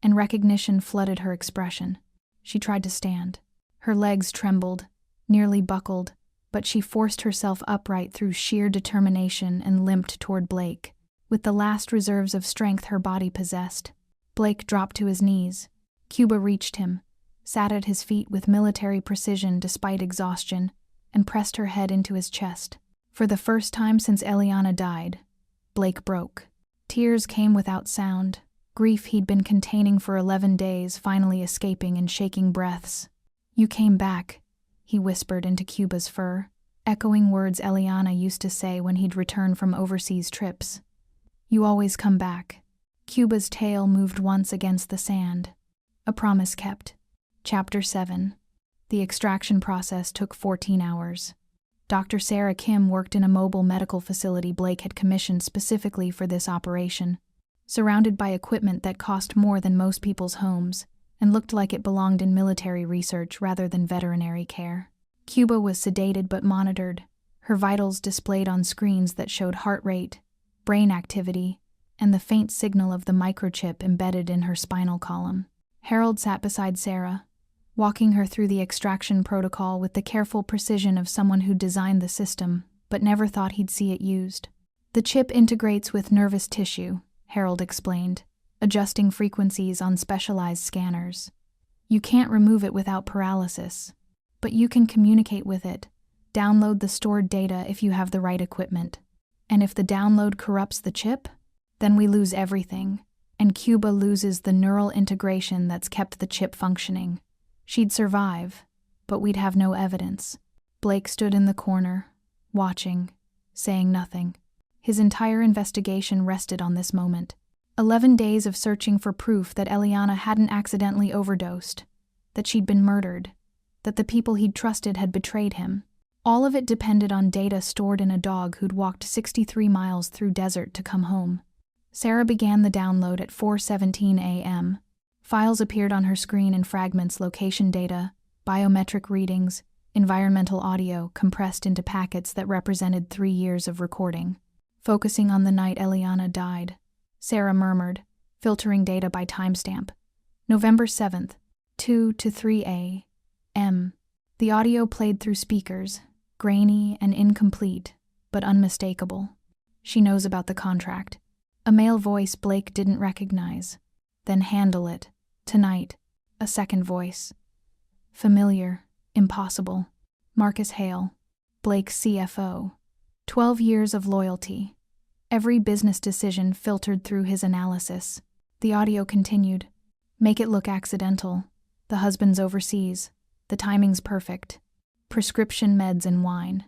and recognition flooded her expression. She tried to stand. Her legs trembled, nearly buckled, but she forced herself upright through sheer determination and limped toward Blake, with the last reserves of strength her body possessed. Blake dropped to his knees. Cuba reached him, sat at his feet with military precision despite exhaustion, and pressed her head into his chest. For the first time since Eliana died, Blake broke. Tears came without sound, grief he'd been containing for 11 days finally escaping in shaking breaths. "You came back," he whispered into Cuba's fur, echoing words Eliana used to say when he'd returned from overseas trips. "You always come back." Cuba's tail moved once against the sand. A promise kept. Chapter 7. The extraction process took 14 hours. Dr. Sarah Kim worked in a mobile medical facility Blake had commissioned specifically for this operation, surrounded by equipment that cost more than most people's homes and looked like it belonged in military research rather than veterinary care. Cuba was sedated but monitored, her vitals displayed on screens that showed heart rate, brain activity, and the faint signal of the microchip embedded in her spinal column. Harold sat beside Sarah, walking her through the extraction protocol with the careful precision of someone who designed the system but never thought he'd see it used. "The chip integrates with nervous tissue," Harold explained, adjusting frequencies on specialized scanners. "You can't remove it without paralysis, but you can communicate with it, download the stored data if you have the right equipment. And if the download corrupts the chip, then we lose everything, and Cuba loses the neural integration that's kept the chip functioning. She'd survive, but we'd have no evidence." Blake stood in the corner, watching, saying nothing. His entire investigation rested on this moment. 11 days of searching for proof that Eliana hadn't accidentally overdosed, that she'd been murdered, that the people he'd trusted had betrayed him. All of it depended on data stored in a dog who'd walked 63 miles through desert to come home. Sarah began the download at 4:17 a.m. Files appeared on her screen in fragments: location data, biometric readings, environmental audio compressed into packets that represented 3 years of recording. Focusing on the night Eliana died, Sarah murmured, filtering data by timestamp. November 7th, 2 to 3 a.m. The audio played through speakers, grainy and incomplete, but unmistakable. She knows about the contract. A male voice Blake didn't recognize. Then handle it. Tonight. A second voice. Familiar. Impossible. Marcus Hale. Blake's CFO. 12 years of loyalty. Every business decision filtered through his analysis. The audio continued. Make it look accidental. The husband's overseas. The timing's perfect. Prescription meds and wine.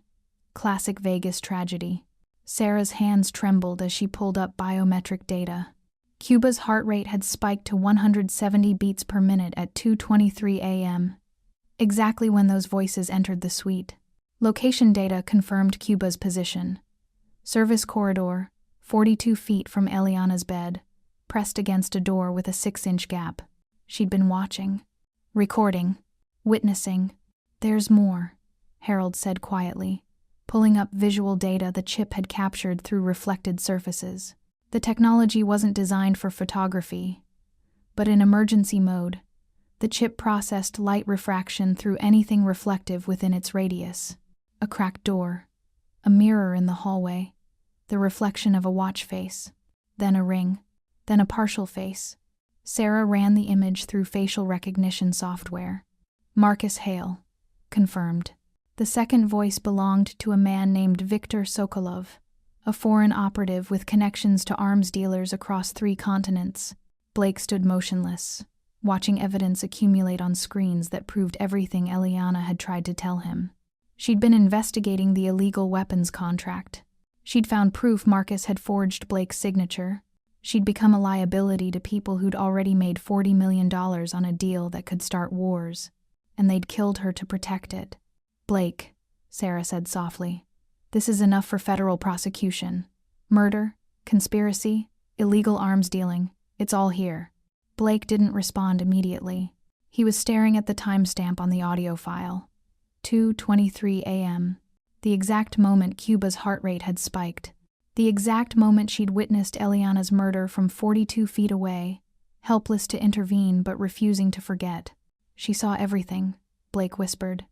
Classic Vegas tragedy. Sarah's hands trembled as she pulled up biometric data. Cuba's heart rate had spiked to 170 beats per minute at 2:23 a.m., exactly when those voices entered the suite. Location data confirmed Cuba's position. Service corridor, 42 feet from Eliana's bed, pressed against a door with a 6-inch gap. She'd been watching, recording, witnessing. There's more, Harold said quietly, pulling up visual data the chip had captured through reflected surfaces. The technology wasn't designed for photography, but in emergency mode, the chip processed light refraction through anything reflective within its radius. A cracked door, a mirror in the hallway, the reflection of a watch face, then a ring, then a partial face. Sarah ran the image through facial recognition software. Marcus Hale, confirmed. The second voice belonged to a man named Viktor Sokolov, a foreign operative with connections to arms dealers across 3 continents. Blake stood motionless, watching evidence accumulate on screens that proved everything Eliana had tried to tell him. She'd been investigating the illegal weapons contract. She'd found proof Marcus had forged Blake's signature. She'd become a liability to people who'd already made $40 million on a deal that could start wars, and they'd killed her to protect it. Blake, Sarah said softly, this is enough for federal prosecution. Murder, conspiracy, illegal arms dealing, it's all here. Blake didn't respond immediately. He was staring at the timestamp on the audio file. 2:23 a.m. The exact moment Cuba's heart rate had spiked. The exact moment she'd witnessed Eliana's murder from 42 feet away, helpless to intervene but refusing to forget. She saw everything, Blake whispered,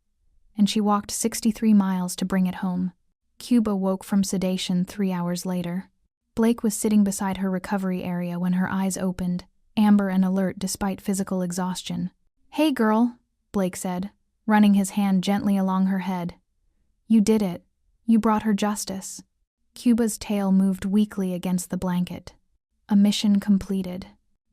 and she walked 63 miles to bring it home. Cuba woke from sedation 3 hours later. Blake was sitting beside her recovery area when her eyes opened, amber and alert despite physical exhaustion. "Hey, girl," Blake said, running his hand gently along her head. "You did it. You brought her justice." Cuba's tail moved weakly against the blanket. A mission completed.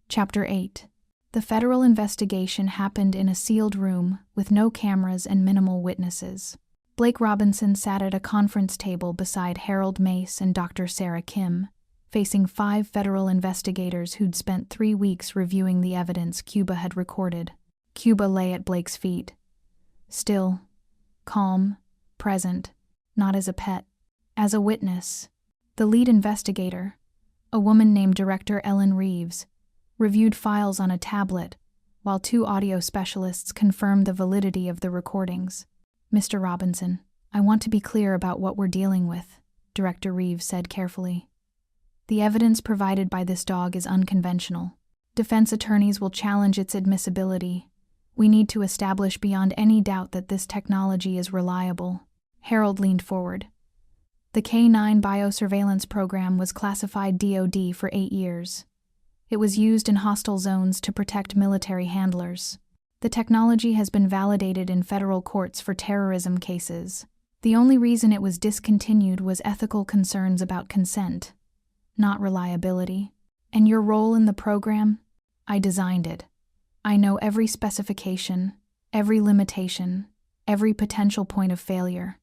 Chapter 8. The federal investigation happened in a sealed room with no cameras and minimal witnesses. Blake Robinson sat at a conference table beside Harold Mace and Dr. Sarah Kim, facing 5 federal investigators who'd spent 3 weeks reviewing the evidence Cuba had recorded. Cuba lay at Blake's feet. Still, calm, present, not as a pet, as a witness. The lead investigator, a woman named Director Ellen Reeves, reviewed files on a tablet, while 2 audio specialists confirmed the validity of the recordings. "Mr. Robinson, I want to be clear about what we're dealing with," Director Reeves said carefully. "The evidence provided by this dog is unconventional. Defense attorneys will challenge its admissibility. We need to establish beyond any doubt that this technology is reliable." Harold leaned forward. The K9 biosurveillance program was classified DoD for 8 years. It was used in hostile zones to protect military handlers. The technology has been validated in federal courts for terrorism cases. The only reason it was discontinued was ethical concerns about consent, not reliability. And your role in the program? I designed it. I know every specification, every limitation, every potential point of failure.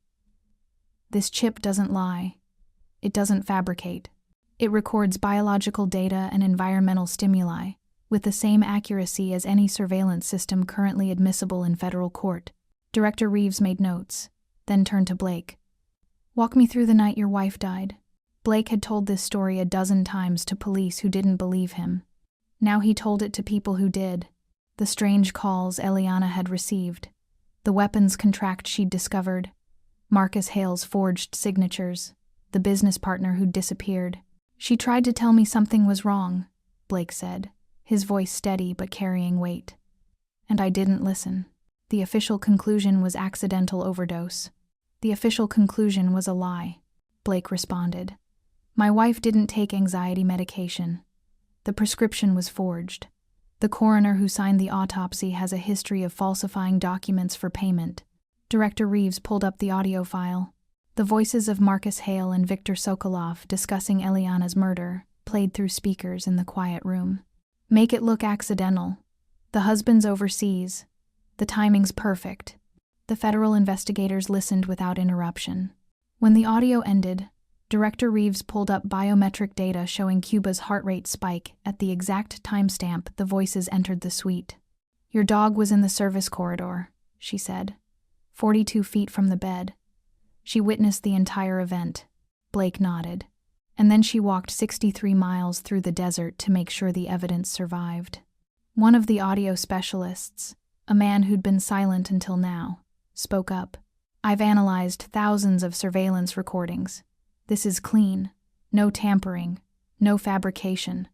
This chip doesn't lie. It doesn't fabricate. It records biological data and environmental stimuli with the same accuracy as any surveillance system currently admissible in federal court. Director Reeves made notes, then turned to Blake. "Walk me through the night your wife died." Blake had told this story a dozen times to police who didn't believe him. Now he told it to people who did. The strange calls Eliana had received, the weapons contract she'd discovered, Marcus Hale's forged signatures, the business partner who'd disappeared. "She tried to tell me something was wrong," Blake said. his voice steady but carrying weight. And I didn't listen. The official conclusion was accidental overdose. The official conclusion was a lie, Blake responded. My wife didn't take anxiety medication. The prescription was forged. The coroner who signed the autopsy has a history of falsifying documents for payment. Director Reeves pulled up the audio file. The voices of Marcus Hale and Viktor Sokolov discussing Eliana's murder played through speakers in the quiet room. Make it look accidental. The husband's overseas. The timing's perfect. The federal investigators listened without interruption. When the audio ended, Director Reeves pulled up biometric data showing Cuba's heart rate spike at the exact timestamp the voices entered the suite. Your dog was in the service corridor, she said, 42 feet from the bed. She witnessed the entire event. Blake nodded. And then she walked 63 miles through the desert to make sure the evidence survived. One of the audio specialists, a man who'd been silent until now, spoke up. I've analyzed thousands of surveillance recordings. This is clean. No tampering. No fabrication.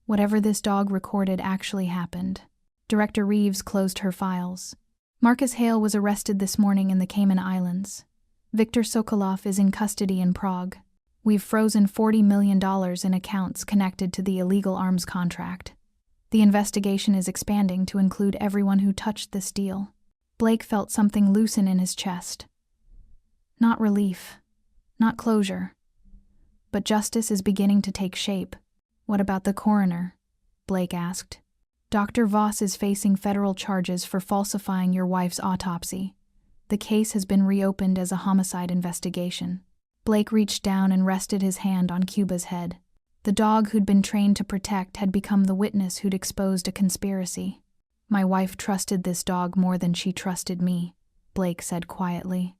Whatever this dog recorded actually happened. Director Reeves closed her files. Marcus Hale was arrested this morning in the Cayman Islands. Viktor Sokolov is in custody in Prague. We've frozen $40 million in accounts connected to the illegal arms contract. The investigation is expanding to include everyone who touched this deal. Blake felt something loosen in his chest. Not relief. Not closure. But justice is beginning to take shape. What about the coroner? Blake asked. Dr. Voss is facing federal charges for falsifying your wife's autopsy. The case has been reopened as a homicide investigation. Blake reached down and rested his hand on Cuba's head. The dog who'd been trained to protect had become the witness who'd exposed a conspiracy. My wife trusted this dog more than she trusted me, Blake said quietly.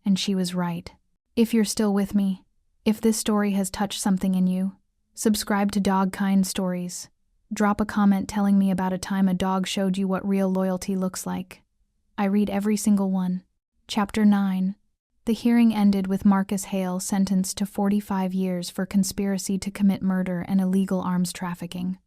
And she was right. If you're still with me, if this story has touched something in you, subscribe to Dog Kind Stories. Drop a comment telling me about a time a dog showed you what real loyalty looks like. I read every single one. Chapter 9. The hearing ended with Marcus Hale sentenced to 45 years for conspiracy to commit murder and illegal arms trafficking.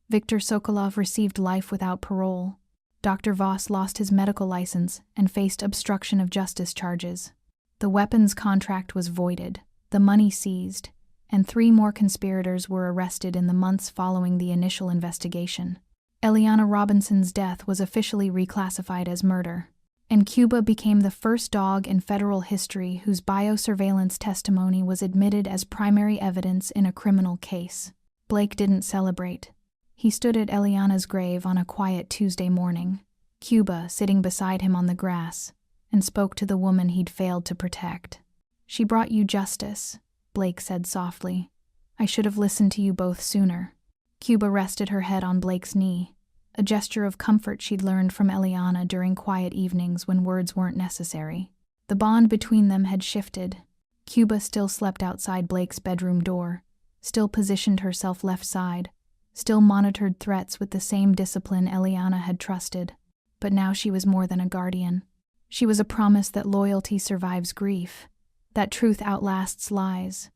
Viktor Sokolov received life without parole. Dr. Voss lost his medical license and faced obstruction of justice charges. The weapons contract was voided, the money seized, and 3 more conspirators were arrested in the months following the initial investigation. Eliana Robinson's death was officially reclassified as murder, and Cuba became the first dog in federal history whose biosurveillance testimony was admitted as primary evidence in a criminal case. Blake didn't celebrate. He stood at Eliana's grave on a quiet Tuesday morning, Cuba sitting beside him on the grass, and spoke to the woman he'd failed to protect. She brought you justice, Blake said softly. I should have listened to you both sooner. Cuba rested her head on Blake's knee, a gesture of comfort she'd learned from Eliana during quiet evenings when words weren't necessary. The bond between them had shifted. Cuba still slept outside Blake's bedroom door, still positioned herself left side, still monitored threats with the same discipline Eliana had trusted. But now she was more than a guardian. She was a promise that loyalty survives grief, that truth outlasts lies,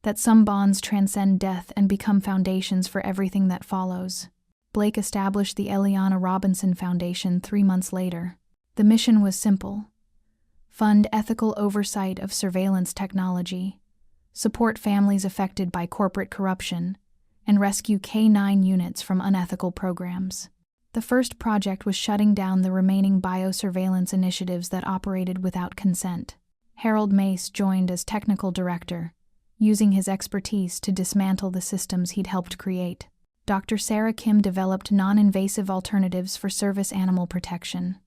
that some bonds transcend death and become foundations for everything that follows. Blake established the Eliana Robinson Foundation 3 months later. The mission was simple: fund ethical oversight of surveillance technology, support families affected by corporate corruption, and rescue K-9 units from unethical programs. The first project was shutting down the remaining biosurveillance initiatives that operated without consent. Harold Mace joined as technical director, using his expertise to dismantle the systems he'd helped create. Dr. Sarah Kim developed non-invasive alternatives for service animal protection.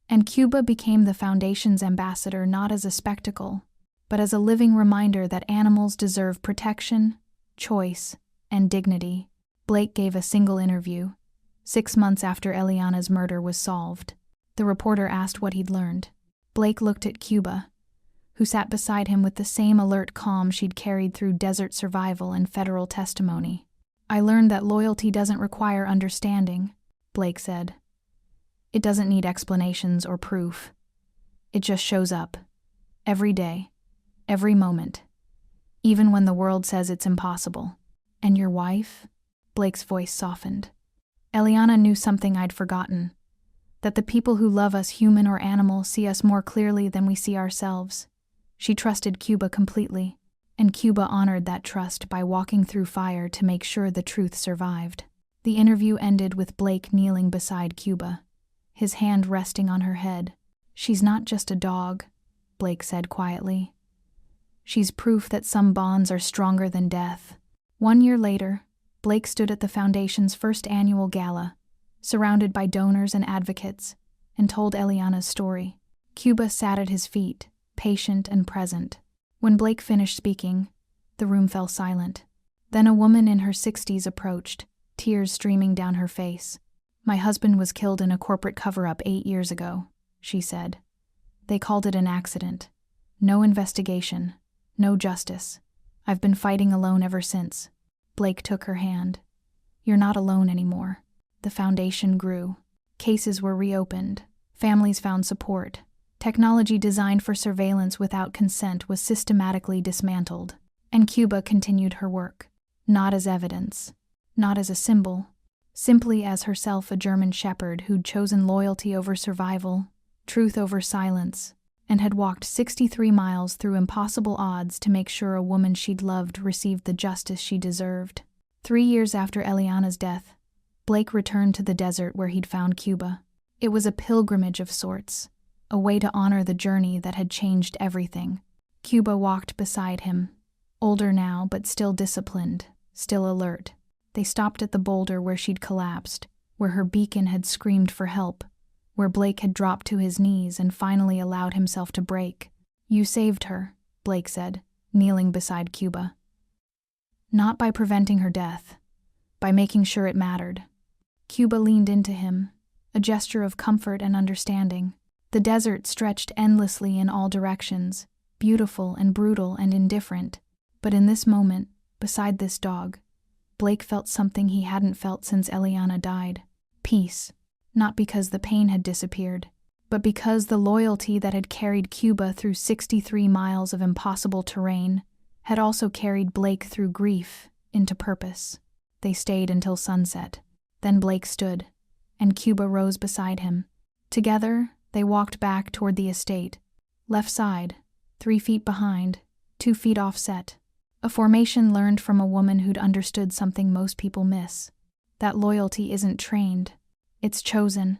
And Cuba became the Foundation's ambassador not as a spectacle, but as a living reminder that animals deserve protection, choice, and dignity. Blake gave a single interview, 6 months after Eliana's murder was solved. The reporter asked what he'd learned. Blake looked at Cuba, who sat beside him with the same alert calm she'd carried through desert survival and federal testimony. I learned that loyalty doesn't require understanding, Blake said. It doesn't need explanations or proof. It just shows up. Every day. Every moment. Even when the world says it's impossible. And your wife? Blake's voice softened. Eliana knew something I'd forgotten. That the people who love us, human or animal, see us more clearly than we see ourselves. She trusted Cuba completely, and Cuba honored that trust by walking through fire to make sure the truth survived. The interview ended with Blake kneeling beside Cuba, his hand resting on her head. "She's not just a dog," Blake said quietly. "She's proof that some bonds are stronger than death." 1 year later, Blake stood at the Foundation's first annual gala, surrounded by donors and advocates, and told Eliana's story. Cuba sat at his feet, patient and present. When Blake finished speaking, the room fell silent. Then a woman in her 60s approached, tears streaming down her face. "My husband was killed in a corporate cover-up 8 years ago," she said. "They called it an accident. No investigation, no justice. I've been fighting alone ever since." Blake took her hand. "You're not alone anymore." The Foundation grew. Cases were reopened. Families found support. Technology designed for surveillance without consent was systematically dismantled. And Cuba continued her work. Not as evidence. Not as a symbol. Simply as herself, a German shepherd who'd chosen loyalty over survival, truth over silence, and had walked 63 miles through impossible odds to make sure a woman she'd loved received the justice she deserved. 3 years after Eliana's death, Blake returned to the desert where he'd found Cuba. It was a pilgrimage of sorts, a way to honor the journey that had changed everything. Cuba walked beside him, older now but still disciplined, still alert. They stopped at the boulder where she'd collapsed, where her beacon had screamed for help, where Blake had dropped to his knees and finally allowed himself to break. "You saved her," Blake said, kneeling beside Cuba. "Not by preventing her death, by making sure it mattered." Cuba leaned into him, a gesture of comfort and understanding. The desert stretched endlessly in all directions, beautiful and brutal and indifferent. But in this moment, beside this dog, Blake felt something he hadn't felt since Eliana died. Peace. Not because the pain had disappeared, but because the loyalty that had carried Cuba through 63 miles of impossible terrain had also carried Blake through grief into purpose. They stayed until sunset. Then Blake stood, and Cuba rose beside him. Together, they walked back toward the estate. Left side, 3 feet behind, 2 feet offset. A formation learned from a woman who'd understood something most people miss. That loyalty isn't trained. It's chosen,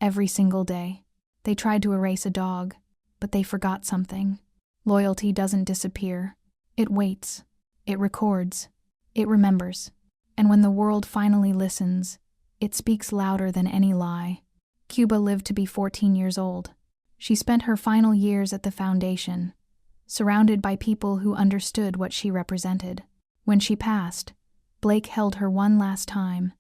every single day. They tried to erase a dog, but they forgot something. Loyalty doesn't disappear. It waits. It records. It remembers. And when the world finally listens, it speaks louder than any lie. Cuba lived to be 14 years old. She spent her final years at the Foundation, surrounded by people who understood what she represented. When she passed, Blake held her one last time,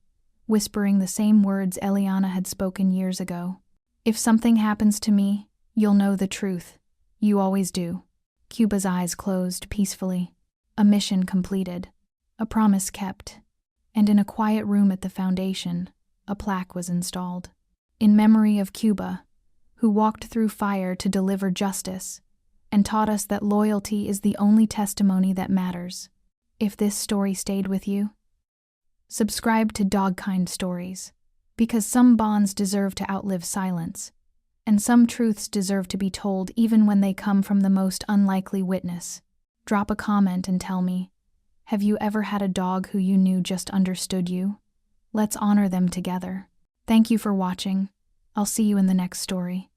whispering the same words Eliana had spoken years ago. "If something happens to me, you'll know the truth. You always do." Cuba's eyes closed peacefully. A mission completed. A promise kept. And in a quiet room at the Foundation, a plaque was installed. In memory of Cuba, who walked through fire to deliver justice, and taught us that loyalty is the only testimony that matters. If this story stayed with you, subscribe to Dogkind Stories, because some bonds deserve to outlive silence, and some truths deserve to be told even when they come from the most unlikely witness. Drop a comment and tell me, have you ever had a dog who you knew just understood you? Let's honor them together. Thank you for watching. I'll see you in the next story.